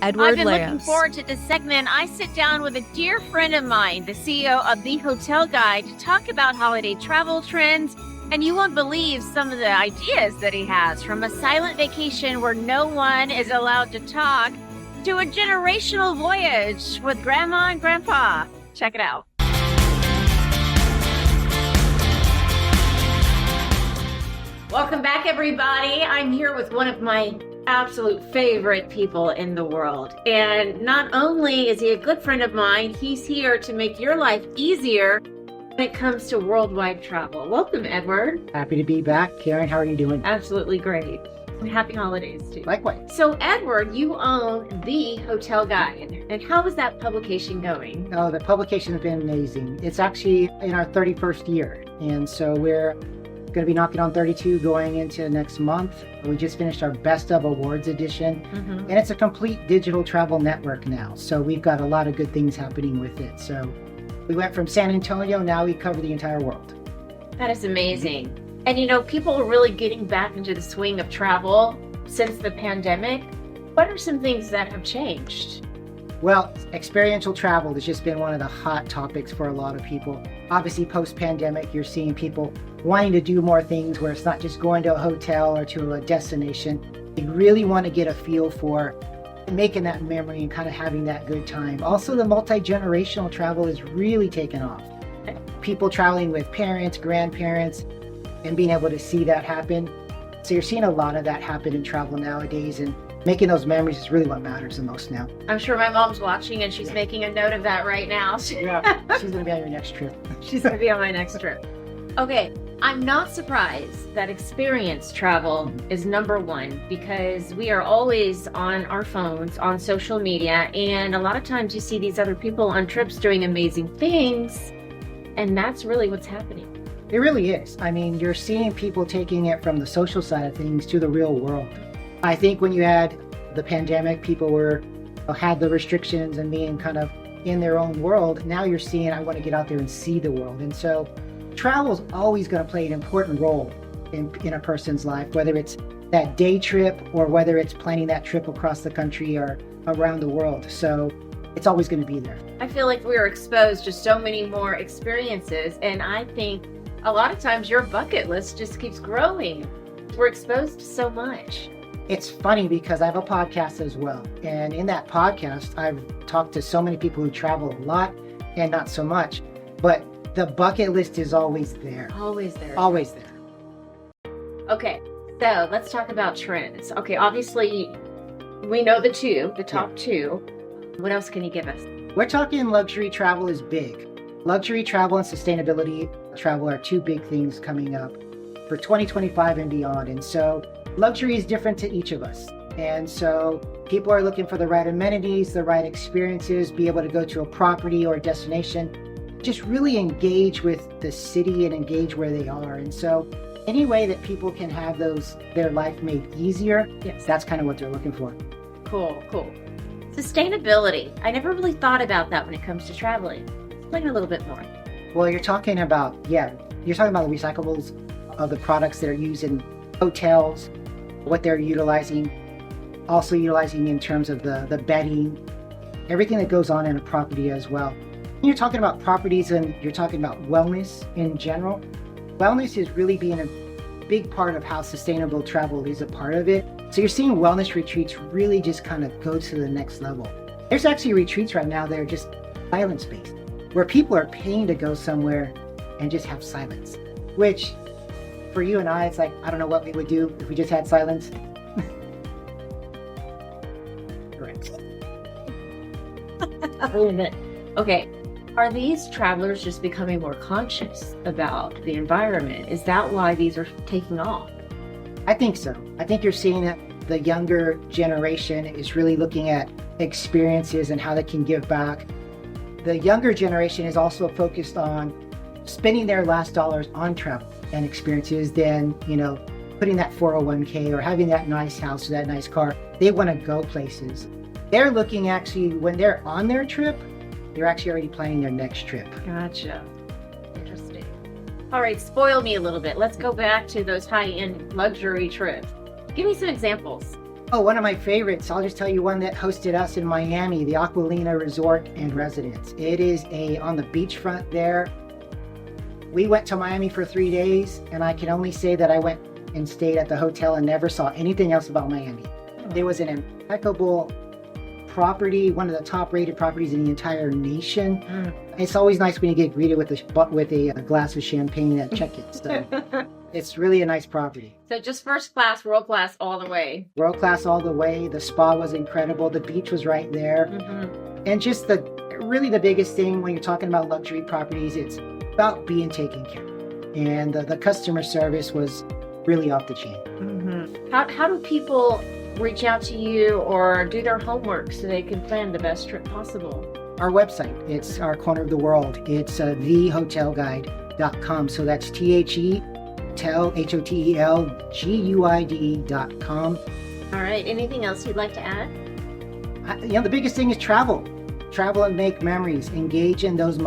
Edward I've been Leos. looking forward to this segment. I sit down with a dear friend of mine, the CEO of The Hotel Guide, to talk about holiday travel trends. And you won't believe some of the ideas that he has, from a silent vacation where no one is allowed to talk to a generational voyage with Grandma and Grandpa. Check it out. Welcome back, everybody. I'm here with one of my absolute favorite people in the world. And not only is he a good friend of mine, he's here to make your life easier when it comes to worldwide travel. Welcome, Edward. Happy to be back. Karen, how are you doing? Absolutely great. And happy holidays, too. Likewise. So, Edward, you own The Hotel Guide. And how is that publication going? Oh, the publication has been amazing. It's actually in our 31st year. And so we're going to be knocking on 32 going into next month. We just finished our Best of Awards edition. And it's a complete digital travel network now. So we've got a lot of good things happening with it. So we went from San Antonio, now we cover the entire world. That is amazing. And you know, people are really getting back into the swing of travel since the pandemic. What are some things that have changed? Well, experiential travel has just been one of the hot topics for a lot of people. Obviously, post-pandemic, you're seeing people wanting to do more things where it's not just going to a hotel or to a destination. They really want to get a feel for making that memory and kind of having that good time. Also, the multi-generational travel is really taken off. People traveling with parents, grandparents, and being able to see that happen. So you're seeing a lot of that happen in travel nowadays, and making those memories is really what matters the most now. I'm sure my mom's watching and she's making a note of that right now. Yeah, she's going to be on your next trip. She's going to be on my next trip. Okay, I'm not surprised that experience travel is number one, because we are always on our phones, on social media, and a lot of times you see these other people on trips doing amazing things, and that's really what's happening. It really is. I mean, you're seeing people taking it from the social side of things to the real world. I think when you had the pandemic, people had the restrictions and being kind of in their own world. Now you're seeing, I want to get out there and see the world. And so travel is always going to play an important role in a person's life, whether it's that day trip or whether it's planning that trip across the country or around the world. So it's always going to be there. I feel like we're exposed to so many more experiences, and I think a lot of times your bucket list just keeps growing. We're exposed to so much. It's funny because I have a podcast as well. And in that podcast, I've talked to so many people who travel a lot and not so much. But the bucket list is always there. Always there. Always there. Okay, so let's talk about trends. Okay, obviously we know the top two. What else can you give us? We're talking luxury travel is big. Luxury travel and sustainability travel are two big things coming up for 2025 and beyond. And so luxury is different to each of us. And so people are looking for the right amenities, the right experiences, be able to go to a property or a destination, just really engage with the city and engage where they are. And so any way that people can have their life made easier, Yes. that's kind of what they're looking for. Cool. Sustainability. I never really thought about that when it comes to traveling. Explain a little bit more. Well, you're talking about the recyclables of the products that are used in hotels, what they're utilizing, also utilizing in terms of the bedding, everything that goes on in a property as well. When you're talking about properties and you're talking about wellness in general, wellness is really being a big part of how sustainable travel is a part of it. So you're seeing wellness retreats really just kind of go to the next level. There's actually retreats right now that are just silence-based, where people are paying to go somewhere and just have silence, which for you and I, it's like, I don't know what we would do if we just had silence. Correct. Wait a minute. Okay. Are these travelers just becoming more conscious about the environment? Is that why these are taking off? I think so. I think you're seeing that the younger generation is really looking at experiences and how they can give back. The younger generation is also focused on spending their last dollars on travel and experiences than, putting that 401k or having that nice house or that nice car. They want to go places. They're looking actually, when they're on their trip, they're actually already planning their next trip. Gotcha. Interesting. All right, spoil me a little bit. Let's go back to those high-end luxury trips. Give me some examples. Oh, one of my favorites. I'll just tell you one that hosted us in Miami, the Aquilina Resort and Residence. It is on the beachfront there. We went to Miami for 3 days, and I can only say that I went and stayed at the hotel and never saw anything else about Miami. There was an impeccable property, one of the top-rated properties in the entire nation. It's always nice when you get greeted with a glass of champagne at check-in. So it's really a nice property. So just first class, world class all the way. World class all the way. The spa was incredible. The beach was right there. And just really the biggest thing when you're talking about luxury properties, it's about being taken care of. And the customer service was really off the chain. How do people reach out to you or do their homework so they can plan the best trip possible? Our website, it's our corner of the world. It's thehotelguide.com. So that's hotelguid.com. All right. Anything else you'd like to add? The biggest thing is travel. Travel and make memories. Engage in those